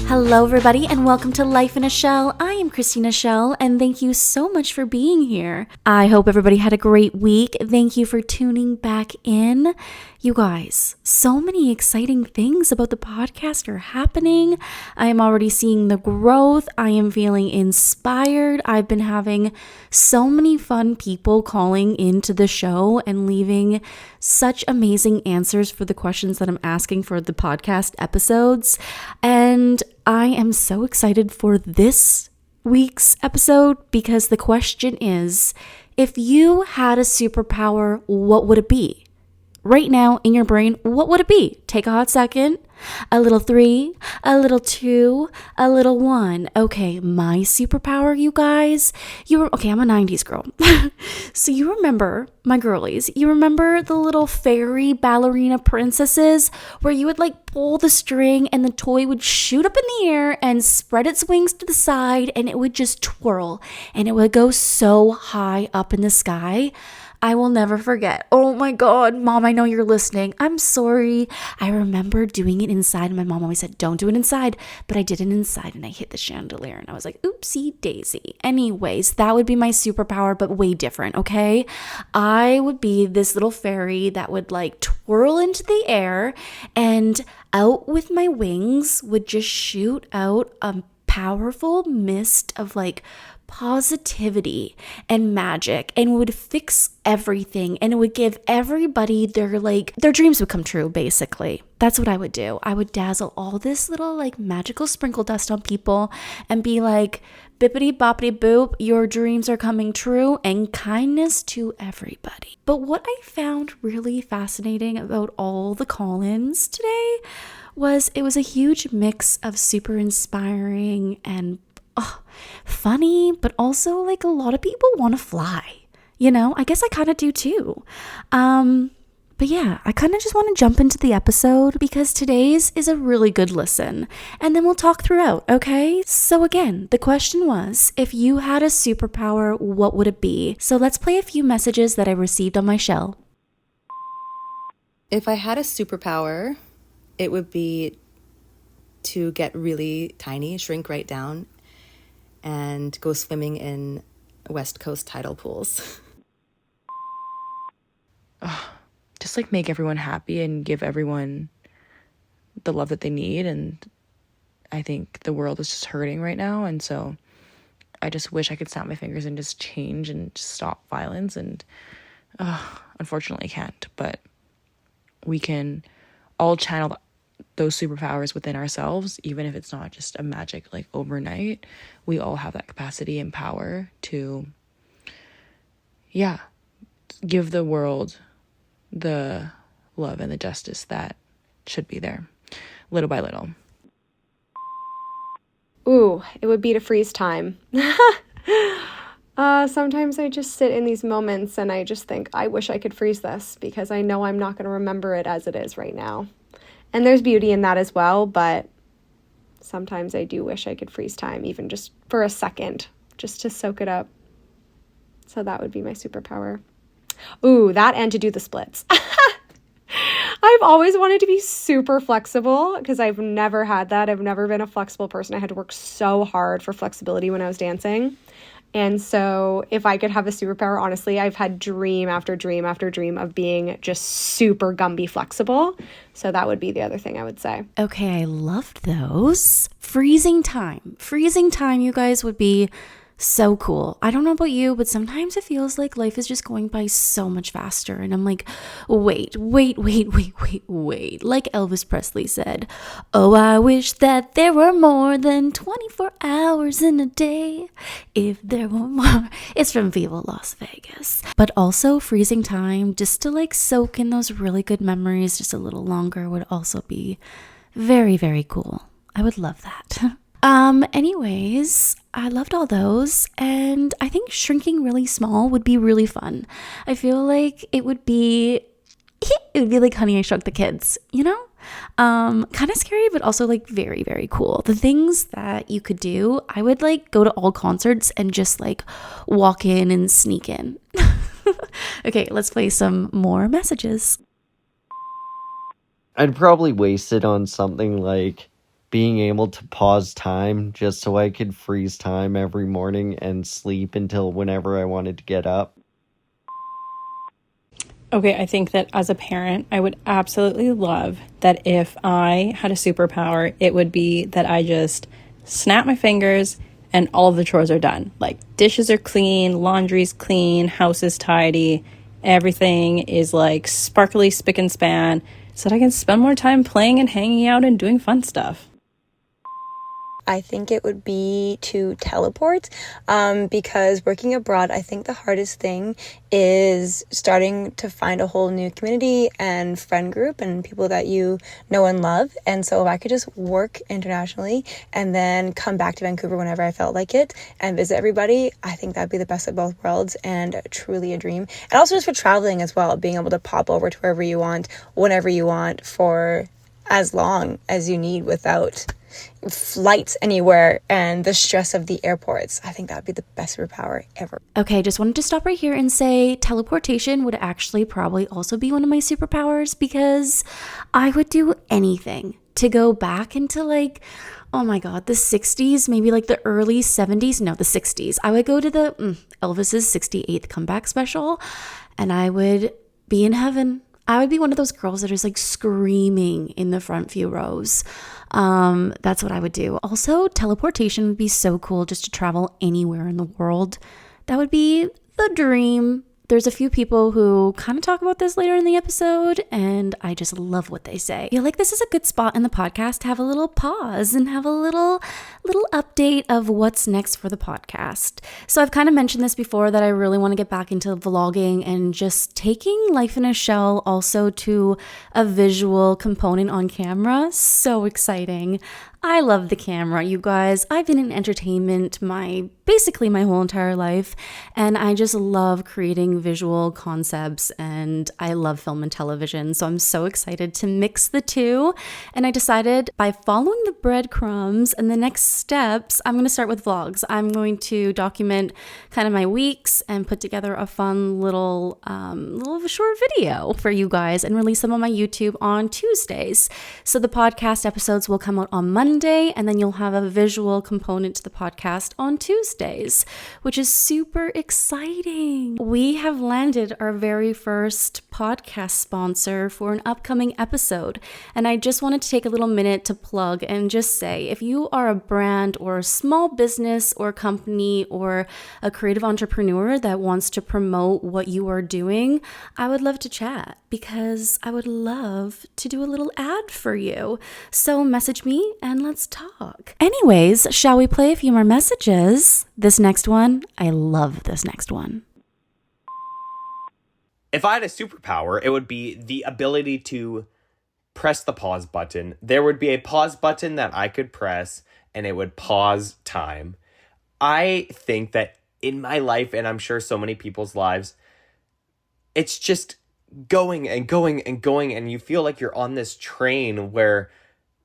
Hello, everybody, and welcome to Life in a Shell. I am Christina Schell, and thank you so much for being here. I hope everybody had a great week. Thank you for tuning back in. You guys, so many exciting things about the podcast are happening. I am already seeing the growth. I am feeling inspired. I've been having so many fun people calling into the show and leaving such amazing answers for the questions that I'm asking for the podcast episodes. And I am so excited for this week's episode because the question is, if you had a superpower, what would it be? Right now in your brain, what would it be? Take a hot second. A little 3, a little 2, a little 1. Okay, my superpower, you guys. I'm a 90s girl. So you remember, my girlies, you remember the little fairy ballerina princesses where you would like pull the string and the toy would shoot up in the air and spread its wings to the side and it would just twirl and it would go so high up in the sky. I will never forget. Oh my God, Mom, I know you're listening. I'm sorry. I remember doing it inside and my mom always said, don't do it inside. But I did it inside and I hit the chandelier and I was like, oopsie daisy. Anyways, that would be my superpower, but way different, okay? I would be this little fairy that would like twirl into the air and out with my wings would just shoot out a powerful mist of like positivity and magic and would fix everything and it would give everybody their dreams would come true, basically. That's what I would do. I would dazzle all this little like magical sprinkle dust on people and be like, bippity boppity boop, your dreams are coming true, and kindness to everybody. But what I found really fascinating about all the call-ins today was it was a huge mix of super inspiring and funny, but also like a lot of people want to fly. You know, I guess I kind of do too. But yeah, I kind of just want to jump into the episode because today's is a really good listen and then we'll talk throughout, okay? So again, the question was, if you had a superpower, what would it be? So let's play a few messages that I received on my shell. If I had a superpower, it would be to get really tiny, shrink right down, and go swimming in West Coast tidal pools. Just like make everyone happy and give everyone the love that they need. And I think the world is just hurting right now. And so I just wish I could snap my fingers and just change and just stop violence. And unfortunately can't. But we can all channel those superpowers within ourselves, even if it's not just a magic like overnight. We all have that capacity and power to give the world the love and the justice that should be there, little by little. Ooh, it would be to freeze time. Sometimes I just sit in these moments and I just think, I wish I could freeze this because I know I'm not going to remember it as it is right now. And there's beauty in that as well, but sometimes I do wish I could freeze time, even just for a second, just to soak it up. So that would be my superpower. Ooh, that and to do the splits. I've always wanted to be super flexible because I've never had that. I've never been a flexible person. I had to work so hard for flexibility when I was dancing. And so if I could have a superpower, honestly, I've had dream after dream after dream of being just super Gumby flexible. So that would be the other thing I would say. Okay, I loved those. Freezing time. Freezing time, you guys, would be so cool. I don't know about you, but sometimes it feels like life is just going by so much faster. And I'm like, wait. Like Elvis Presley said, oh, I wish that there were more than 24 hours in a day. If there were more. It's from Viva Las Vegas. But also freezing time, just to like soak in those really good memories just a little longer would also be very, very cool. I would love that. Anyways, I loved all those, and I think shrinking really small would be really fun. I feel like it would be like Honey, I Shrunk the Kids, you know? Kind of scary, but also like very, very cool. The things that you could do, I would like go to all concerts and just like walk in and sneak in. Okay, let's play some more messages. I'd probably waste it on something like being able to pause time just so I could freeze time every morning and sleep until whenever I wanted to get up. Okay, I think that as a parent, I would absolutely love that if I had a superpower, it would be that I just snap my fingers and all of the chores are done. Like dishes are clean, laundry's clean, house is tidy, everything is like sparkly spick and span, so that I can spend more time playing and hanging out and doing fun stuff. I think it would be to teleport, because working abroad, I think the hardest thing is starting to find a whole new community and friend group and people that you know and love. And so if I could just work internationally and then come back to Vancouver whenever I felt like it and visit everybody, I think that'd be the best of both worlds and truly a dream. And also just for traveling as well, being able to pop over to wherever you want, whenever you want, for as long as you need without flights anywhere and the stress of the airports. I think that would be the best superpower ever. Okay, just wanted to stop right here and say teleportation would actually probably also be one of my superpowers, because I would do anything to go back into like, oh my God, the 60s, maybe like the early 70s. No, the 60s. I would go to the Elvis's 68th comeback special and I would be in heaven. I would be one of those girls that is like screaming in the front few rows. That's what I would do. Also, teleportation would be so cool, just to travel anywhere in the world. That would be the dream. There's a few people who kind of talk about this later in the episode, and I just love what they say. I feel like this is a good spot in the podcast to have a little pause and have a little update of what's next for the podcast. So I've kind of mentioned this before, that I really want to get back into vlogging and just taking Life in a Shell also to a visual component on camera. So exciting. I love the camera, you guys. I've been in entertainment basically my whole entire life, and I just love creating visual concepts, and I love film and television. So I'm so excited to mix the two. And I decided, by following the breadcrumbs and the next steps, I'm going to start with vlogs. I'm going to document kind of my weeks and put together a fun little short video for you guys and release them on my YouTube on Tuesdays. So the podcast episodes will come out on Monday, and then you'll have a visual component to the podcast on Tuesdays, which is super exciting. We have landed our very first podcast sponsor for an upcoming episode, and I just wanted to take a little minute to plug and just say, if you are a brand or a small business or company or a creative entrepreneur that wants to promote what you are doing, I would love to chat, because I would love to do a little ad for you. So message me and let's talk. Anyways, shall we play a few more messages? This next one, I love this next one. If I had a superpower, it would be the ability to press the pause button. There would be a pause button that I could press and it would pause time. I think that in my life, and I'm sure so many people's lives, it's just going and going and going, and you feel like you're on this train where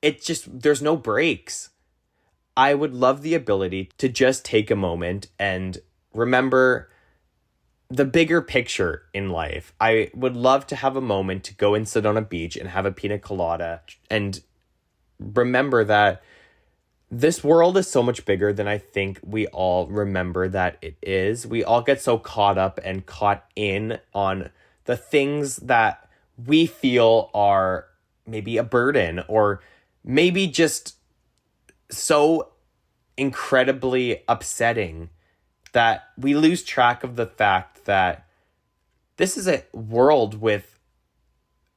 there's no brakes. I would love the ability to just take a moment and remember the bigger picture in life. I would love to have a moment to go and sit on a beach and have a pina colada and remember that this world is so much bigger than I think we all remember that it is. We all get so caught up and caught in on the things that we feel are maybe a burden, or maybe just so incredibly upsetting that we lose track of the fact that this is a world with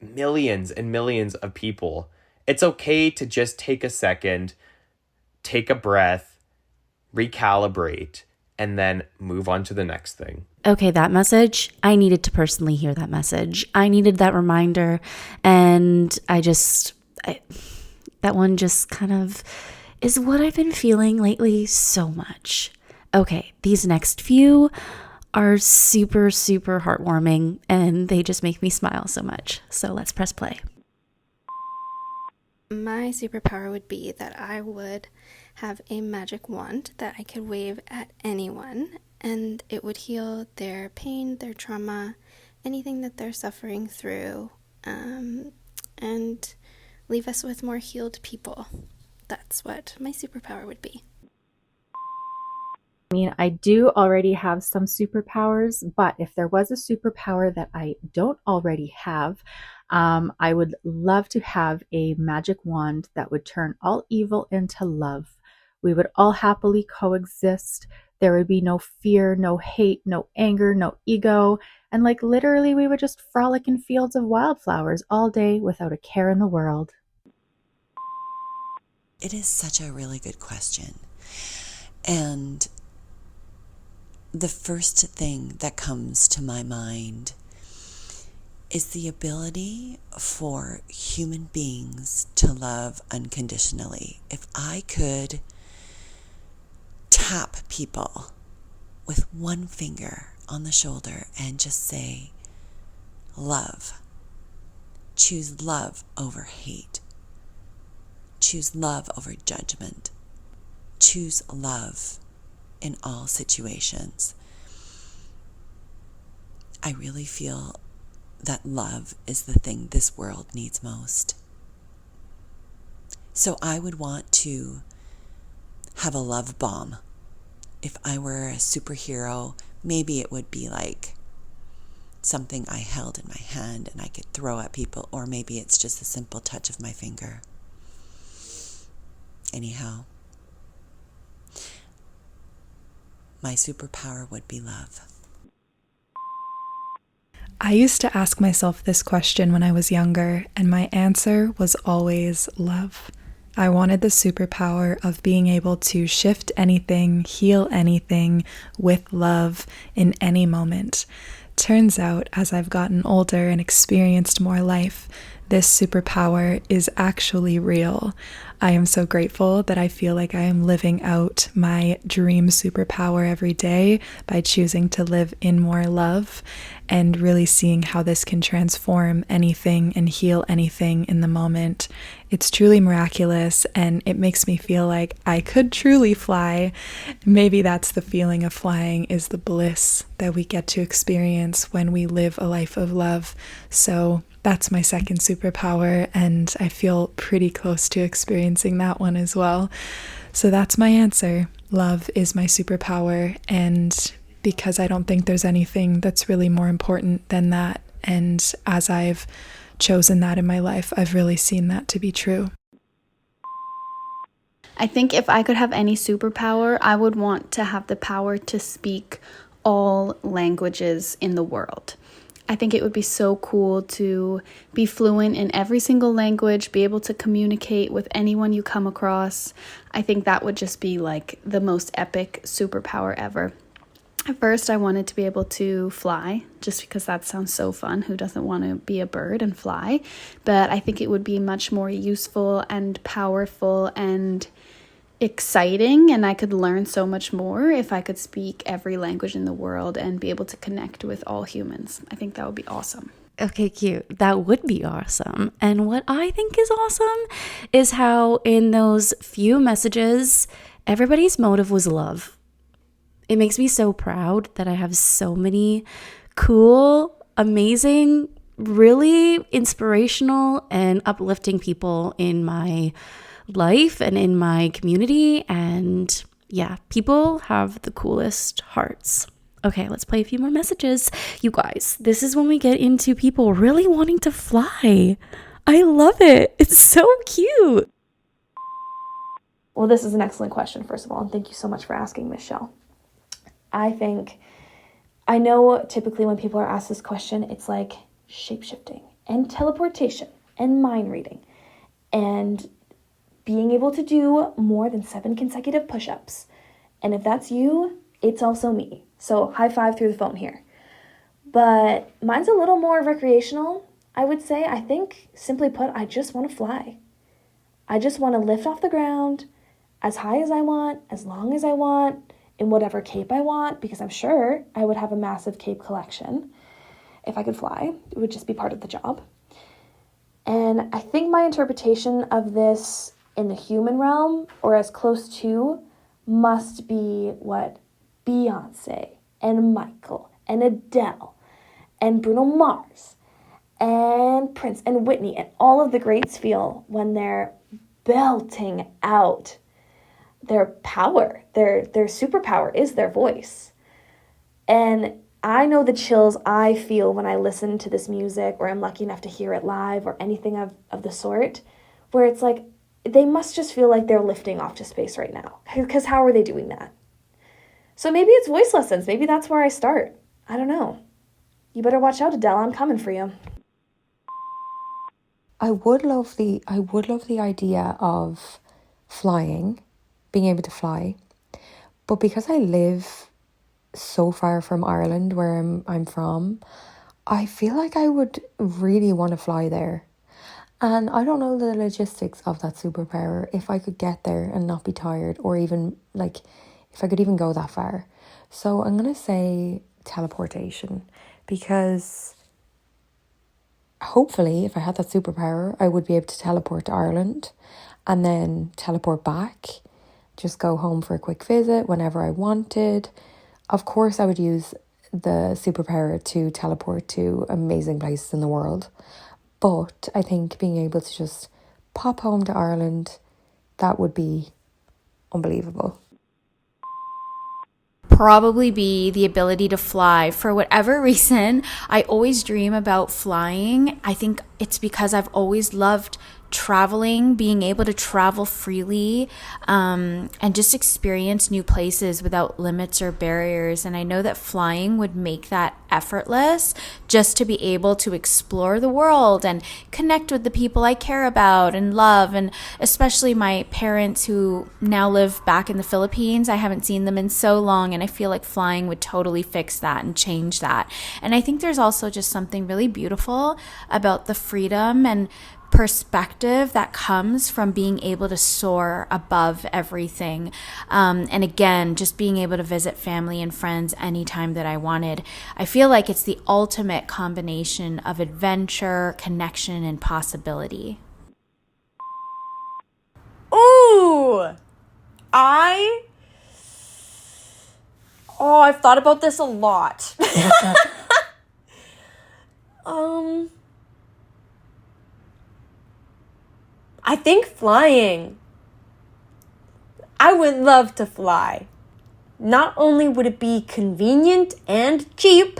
millions and millions of people. It's okay to just take a second, take a breath, recalibrate, and then move on to the next thing. Okay, that message, I needed to personally hear that message. I needed that reminder, and that one just kind of is what I've been feeling lately so much. Okay, these next few are super, super heartwarming, and they just make me smile so much. So let's press play. My superpower would be that I would have a magic wand that I could wave at anyone, and it would heal their pain, their trauma, anything that they're suffering through, and leave us with more healed people. That's what my superpower would be. I mean, I do already have some superpowers, but if there was a superpower that I don't already have, I would love to have a magic wand that would turn all evil into love. We would all happily coexist. There would be no fear, no hate, no anger, no ego. And like literally, we would just frolic in fields of wildflowers all day without a care in the world. It is such a really good question. And the first thing that comes to my mind is the ability for human beings to love unconditionally. If I could tap people with one finger on the shoulder and just say, love. Choose love over hate. Choose love over judgment. Choose love in all situations. I really feel that love is the thing this world needs most. So I would want to have a love bomb. If I were a superhero, maybe it would be like something I held in my hand and I could throw at people, or maybe it's just a simple touch of my finger. Anyhow, my superpower would be love. I used to ask myself this question when I was younger, and my answer was always love. I wanted the superpower of being able to shift anything, heal anything with love in any moment. Turns out, as I've gotten older and experienced more life, this superpower is actually real. I am so grateful that I feel like I am living out my dream superpower every day by choosing to live in more love and really seeing how this can transform anything and heal anything in the moment. It's truly miraculous, and it makes me feel like I could truly fly. Maybe that's the feeling of flying, is the bliss that we get to experience when we live a life of love. So that's my second superpower, and I feel pretty close to experiencing that one as well. So that's my answer. Love is my superpower, and because I don't think there's anything that's really more important than that. And as I've chosen that in my life, I've really seen that to be true. I think if I could have any superpower, I would want to have the power to speak all languages in the world. I think it would be so cool to be fluent in every single language, be able to communicate with anyone you come across. I think that would just be like the most epic superpower ever. At first, I wanted to be able to fly, just because that sounds so fun. Who doesn't want to be a bird and fly? But I think it would be much more useful and powerful and exciting, and I could learn so much more if I could speak every language in the world and be able to connect with all humans. I think that would be awesome. Okay, cute. That would be awesome. And what I think is awesome is how in those few messages, everybody's motive was love. It makes me so proud that I have so many cool, amazing, really inspirational and uplifting people in my life and in my community. And yeah, people have the coolest hearts. Okay, let's play a few more messages. You guys, this is when we get into people really wanting to fly. I love it. It's so cute. Well, this is an excellent question, first of all, and thank you so much for asking, Miss Schell. I know typically when people are asked this question, it's like shape-shifting and teleportation and mind reading and being able to do more than 7 consecutive push-ups. And if that's you, it's also me. So high five through the phone here. But mine's a little more recreational, I would say. I think, simply put, I just want to fly. I just want to lift off the ground as high as I want, as long as I want, in whatever cape I want, because I'm sure I would have a massive cape collection if I could fly. It would just be part of the job. And I think my interpretation of this in the human realm, or as close to, must be what Beyonce and Michael and Adele and Bruno Mars and Prince and Whitney and all of the greats feel when they're belting out their power. Their superpower is their voice. And I know the chills I feel when I listen to this music, or I'm lucky enough to hear it live, or anything of the sort, where it's like, they must just feel like they're lifting off to space right now. Because how are they doing that? So maybe it's voice lessons. Maybe that's where I start. I don't know. You better watch out, Adele. I'm coming for you. I would love the idea of flying, being able to fly. But because I live so far from Ireland, where I'm from, I feel like I would really want to fly there. And I don't know the logistics of that superpower, if I could get there and not be tired, or even like if I could even go that far. So I'm going to say teleportation, because hopefully if I had that superpower, I would be able to teleport to Ireland and then teleport back, just go home for a quick visit whenever I wanted. Of course, I would use the superpower to teleport to amazing places in the world. But I think being able to just pop home to Ireland, that would be unbelievable. Probably be the ability to fly. For whatever reason, I always dream about flying. I think it's because I've always loved traveling, being able to travel freely, and just experience new places without limits or barriers. And I know that flying would make that effortless, just to be able to explore the world and connect with the people I care about and love, and especially my parents who now live back in the Philippines. I haven't seen them in so long, and I feel like flying would totally fix that and change that. And I think there's also just something really beautiful about the freedom and perspective that comes from being able to soar above everything. And again, just being able to visit family and friends anytime that I wanted. I feel like it's the ultimate combination of adventure, connection, and possibility. Ooh! I've thought about this a lot. I think flying. I would love to fly. Not only would it be convenient and cheap,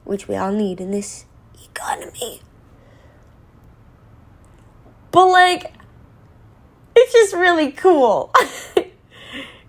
which we all need in this economy, but like, it's just really cool.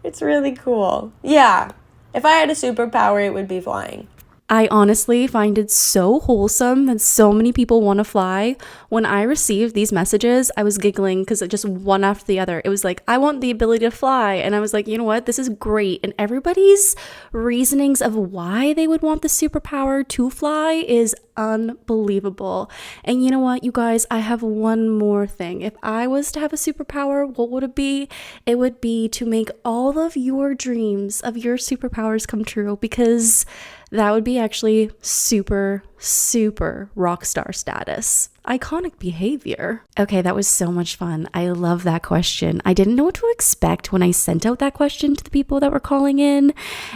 It's really cool. Yeah. If I had a superpower, it would be flying. I honestly find it so wholesome that so many people want to fly. When I received these messages, I was giggling because it just one after the other. It was like, I want the ability to fly. And I was like, you know what? This is great. And everybody's reasonings of why they would want the superpower to fly is unbelievable. And you know what, you guys? I have one more thing. If I was to have a superpower, what would it be? It would be to make all of your dreams of your superpowers come true, because that would be actually super, super rock star status. Iconic behavior. Okay, that was so much fun. I love that question. I didn't know what to expect when I sent out that question to the people that were calling in,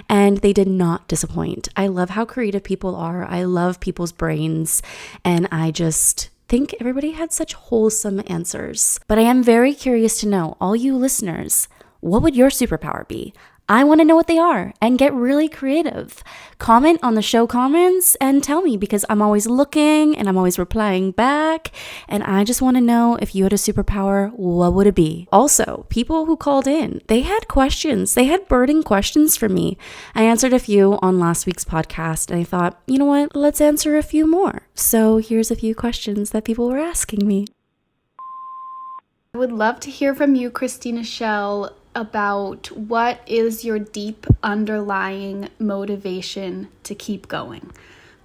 and they did not disappoint. I love how creative people are. I love people's brains, and I just think everybody had such wholesome answers. But I am very curious to know, all you listeners, what would your superpower be? I want to know what they are and get really creative. Comment on the show comments and tell me, because I'm always looking and I'm always replying back. And I just want to know, if you had a superpower, what would it be? Also, people who called in, they had questions. They had burning questions for me. I answered a few on last week's podcast, and I thought, you know what? Let's answer a few more. So here's a few questions that people were asking me. I would love to hear from you, Christina Schell, about what is your deep underlying motivation to keep going.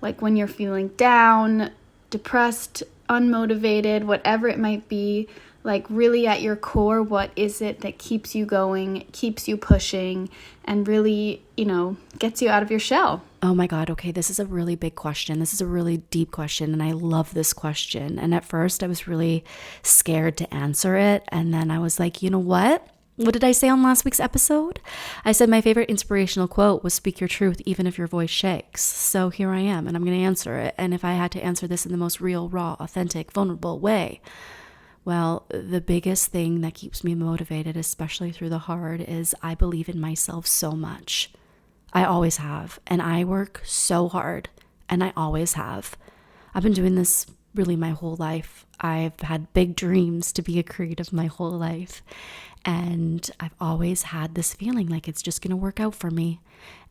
Like when you're feeling down, depressed, unmotivated, whatever it might be, like really at your core, what is it that keeps you going, keeps you pushing, and really, gets you out of your shell? Oh my God, okay, this is a really big question. This is a really deep question, and I love this question. And at first I was really scared to answer it. And then I was like, you know what? What did I say on last week's episode? I said my favorite inspirational quote was speak your truth even if your voice shakes. So here I am, and I'm going to answer it. And if I had to answer this in the most real, raw, authentic, vulnerable way, well, the biggest thing that keeps me motivated, especially through the hard, is I believe in myself so much. I always have, and I work so hard, and I always have. I've been doing this really my whole life. I've had big dreams to be a creative my whole life. And I've always had this feeling like it's just going to work out for me.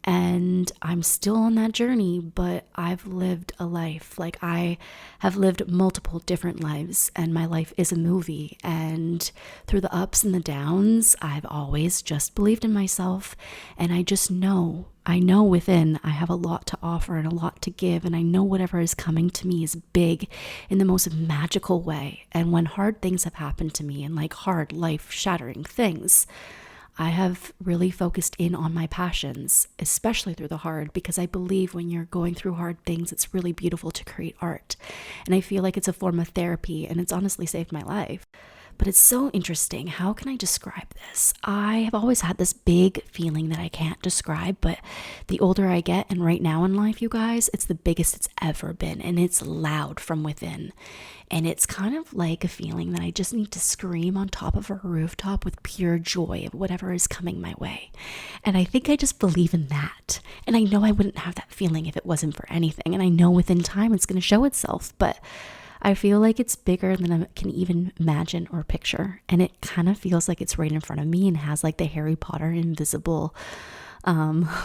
And I'm still on that journey, but I've lived a life. Like, I have lived multiple different lives, and my life is a movie. And through the ups and the downs, I've always just believed in myself. And I just know, I know within I have a lot to offer and a lot to give. And I know whatever is coming to me is big in the most magical way. And when hard things have happened to me, and like hard, life-shattering things, I have really focused in on my passions, especially through the hard, because I believe when you're going through hard things, it's really beautiful to create art. And I feel like it's a form of therapy, and it's honestly saved my life. But it's so interesting. How can I describe this? I have always had this big feeling that I can't describe, but the older I get, and right now in life, you guys, it's the biggest it's ever been, and it's loud from within. And it's kind of like a feeling that I just need to scream on top of a rooftop with pure joy of whatever is coming my way. And I think I just believe in that. And I know I wouldn't have that feeling if it wasn't for anything. And I know within time it's going to show itself. But I feel like it's bigger than I can even imagine or picture. And it kind of feels like it's right in front of me and has like the Harry Potter invisible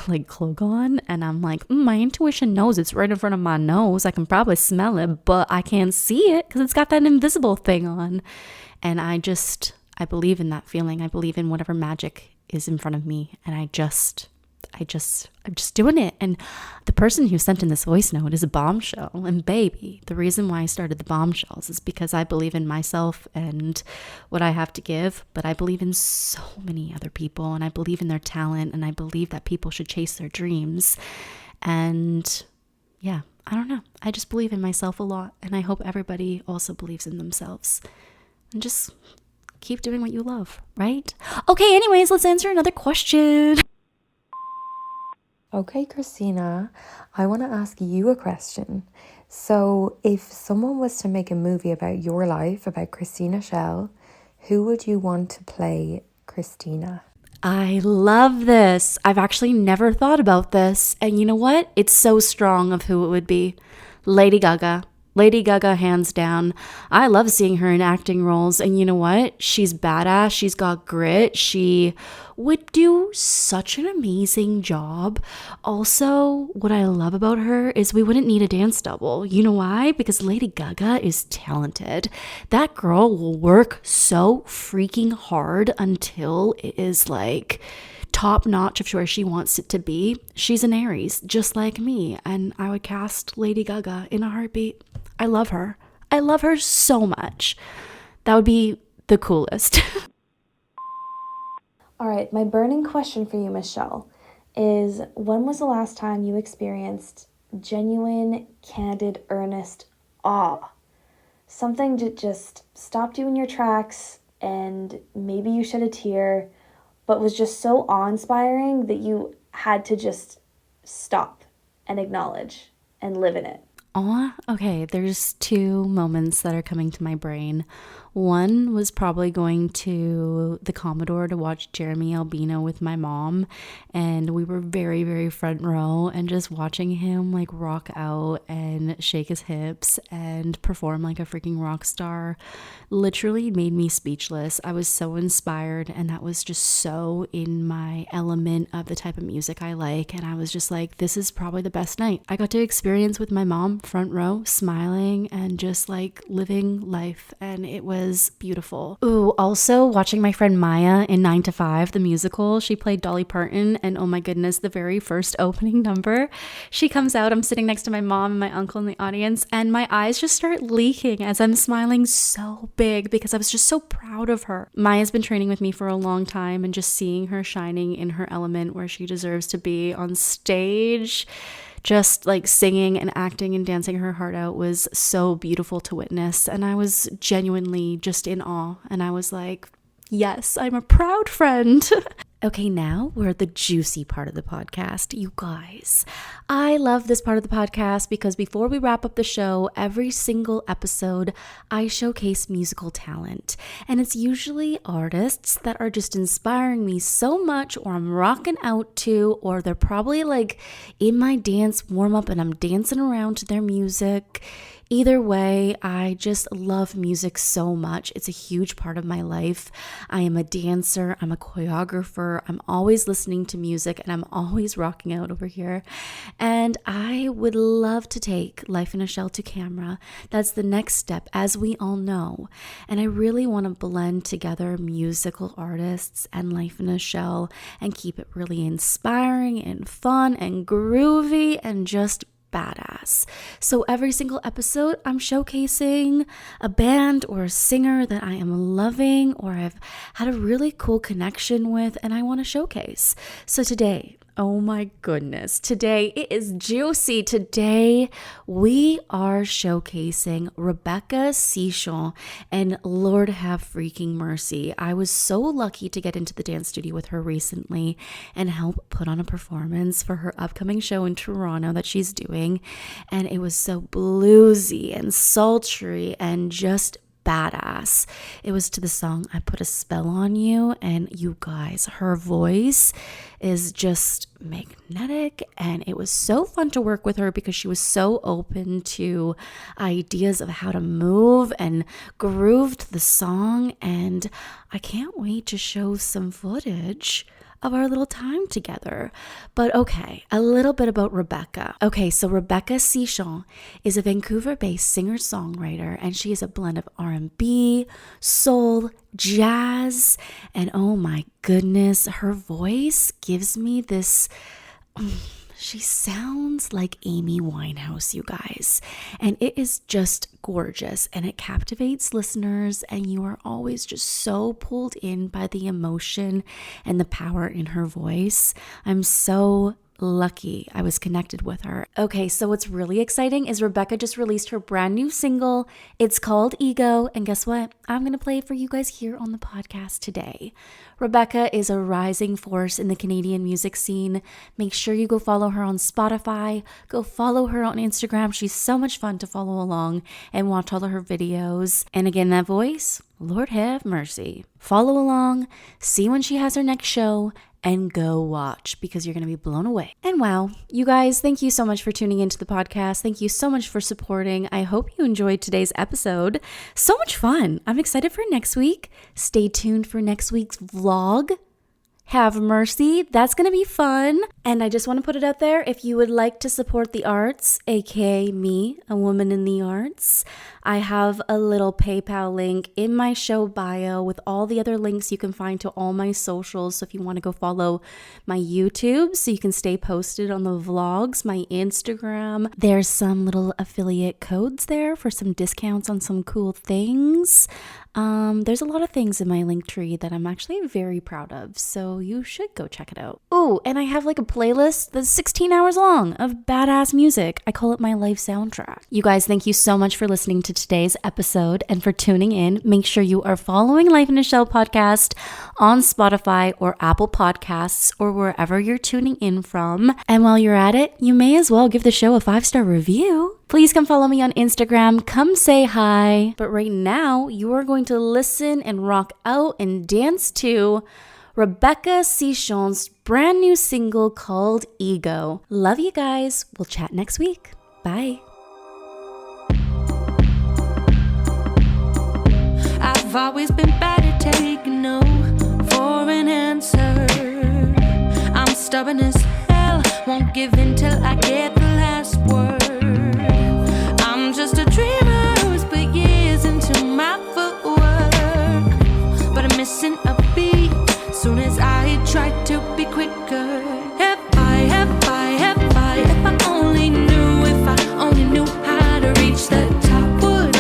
like cloak on, and I'm like, my intuition knows it's right in front of my nose. I can probably smell it, but I can't see it because it's got that invisible thing on. And I believe in that feeling. I believe in whatever magic is in front of me, and I'm just doing it. And the person who sent in this voice note is a bombshell. And baby, the reason why I started the bombshells is because I believe in myself and what I have to give, but I believe in so many other people, and I believe in their talent, and I believe that people should chase their dreams. And yeah, I don't know. I just believe in myself a lot, and I hope everybody also believes in themselves. And just keep doing what you love, right? Okay, anyways, let's answer another question. Okay, Christina, I want to ask you a question. So if someone was to make a movie about your life, about Christina Schell, who would you want to play Christina? I love this. I've actually never thought about this. And you know what? It's so strong of who it would be. Lady Gaga. Lady Gaga, hands down. I love seeing her in acting roles. And you know what? She's badass. She's got grit. She would do such an amazing job. Also, what I love about her is we wouldn't need a dance double. You know why? Because Lady Gaga is talented. That girl will work so freaking hard until it is like top notch of where she wants it to be. She's an Aries, just like me, and I would cast Lady Gaga in a heartbeat. I love her. I love her so much. That would be the coolest. All right, my burning question for you, Michelle, is when was the last time you experienced genuine, candid, earnest awe? Something that just stopped you in your tracks, and maybe you shed a tear, but was just so awe-inspiring that you had to just stop and acknowledge and live in it. Okay, there's two moments that are coming to my brain. One was probably going to the Commodore to watch Jeremy Albino with my mom, and we were very, very front row, and just watching him like rock out and shake his hips and perform like a freaking rock star literally made me speechless. I was so inspired, and that was just so in my element of the type of music I like, and I was just like, this is probably the best night I got to experience with my mom, front row, smiling and just like living life, and it was beautiful. Ooh, also watching my friend Maya in 9 to 5, the musical. She played Dolly Parton, and oh my goodness, the very first opening number, she comes out, I'm sitting next to my mom and my uncle in the audience, and my eyes just start leaking as I'm smiling so big because I was just so proud of her. Maya's been training with me for a long time, and just seeing her shining in her element where she deserves to be on stage, just like singing and acting and dancing her heart out, was so beautiful to witness. And I was genuinely just in awe. And I was like, Yes, I'm a proud friend. Okay, now we're at the juicy part of the podcast. You guys, I love this part of the podcast because before we wrap up the show, every single episode, I showcase musical talent. And it's usually artists that are just inspiring me so much, or I'm rocking out to, or they're probably like in my dance warm up and I'm dancing around to their music. Either way, I just love music so much. It's a huge part of my life. I am a dancer. I'm a choreographer. I'm always listening to music and I'm always rocking out over here. And I would love to take Life in a Shell to camera. That's the next step, as we all know. And I really want to blend together musical artists and Life in a Shell and keep it really inspiring and fun and groovy and just badass. So every single episode, I'm showcasing a band or a singer that I am loving or I've had a really cool connection with and I want to showcase. So today, oh my goodness, today it is juicy. Today we are showcasing Rebecca Sichon, and Lord have freaking mercy. I was so lucky to get into the dance studio with her recently and help put on a performance for her upcoming show in Toronto that she's doing. And it was so bluesy and sultry and just badass. It was to the song I Put a Spell on You, and you guys, her voice is just magnetic, and it was so fun to work with her because she was so open to ideas of how to move and groove to the song, and I can't wait to show some footage of our little time together. But okay, a little bit about Rebecca. Okay, so Rebecca Sichon is a Vancouver-based singer-songwriter, and she is a blend of R&B, soul, jazz, and oh my goodness, her voice gives me this... She sounds like Amy Winehouse, you guys, and it is just gorgeous and it captivates listeners, and you are always just so pulled in by the emotion and the power in her voice. I'm so lucky I was connected with her. Okay, so what's really exciting is Rebecca just released her brand new single. It's called Ego, and guess what? I'm going to play it for you guys here on the podcast today. Rebecca is a rising force in the Canadian music scene. Make sure you go follow her on Spotify. Go follow her on Instagram. She's so much fun to follow along and watch all of her videos. And again, that voice, Lord have mercy. Follow along, see when she has her next show, and go watch because you're going to be blown away. And wow, you guys, thank you so much for tuning into the podcast. Thank you so much for supporting. I hope you enjoyed today's episode. So much fun. I'm excited for next week. Stay tuned for next week's vlog. Have mercy. That's going to be fun. And I just want to put it out there. If you would like to support the arts, aka me, a woman in the arts, I have a little PayPal link in my show bio with all the other links you can find to all my socials. So if you want to go follow my YouTube so you can stay posted on the vlogs, my Instagram, there's some little affiliate codes there for some discounts on some cool things. There's a lot of things in my link tree that I'm actually very proud of, so you should go check it out. Oh, and I have like a playlist that's 16 hours long of badass music. I call it my life soundtrack. You guys, thank you so much for listening to today's episode and for tuning in. Make sure you are following Life in a Shell podcast on Spotify or Apple Podcasts or wherever you're tuning in from. And while you're at it, you may as well give the show a 5-star review. Please come follow me on Instagram. Come say hi. But right now, you are going to listen and rock out and dance to Rebecca Sichon's brand new single called Ego. Love you guys. We'll chat next week. Bye. I've always been bad at taking no for an answer. I'm stubborn as hell, won't give in till I get the last word. I'm just a dreamer who's put years into my footwork, but I'm missing a beat soon as I try to be quicker. If I only knew how to reach the top, would I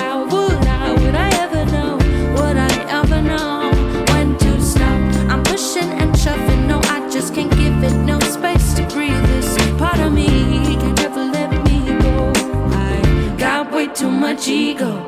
ever know when to stop? I'm pushing and shoving, no, I just can't give it no space to breathe. This part of me can never let me go. I got way too much ego.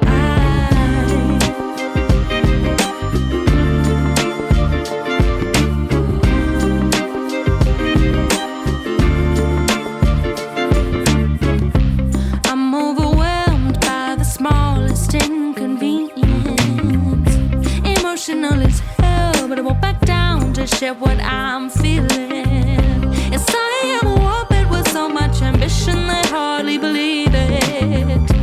share what I'm feeling. Yes, I am a woman with so much ambition they hardly believe it.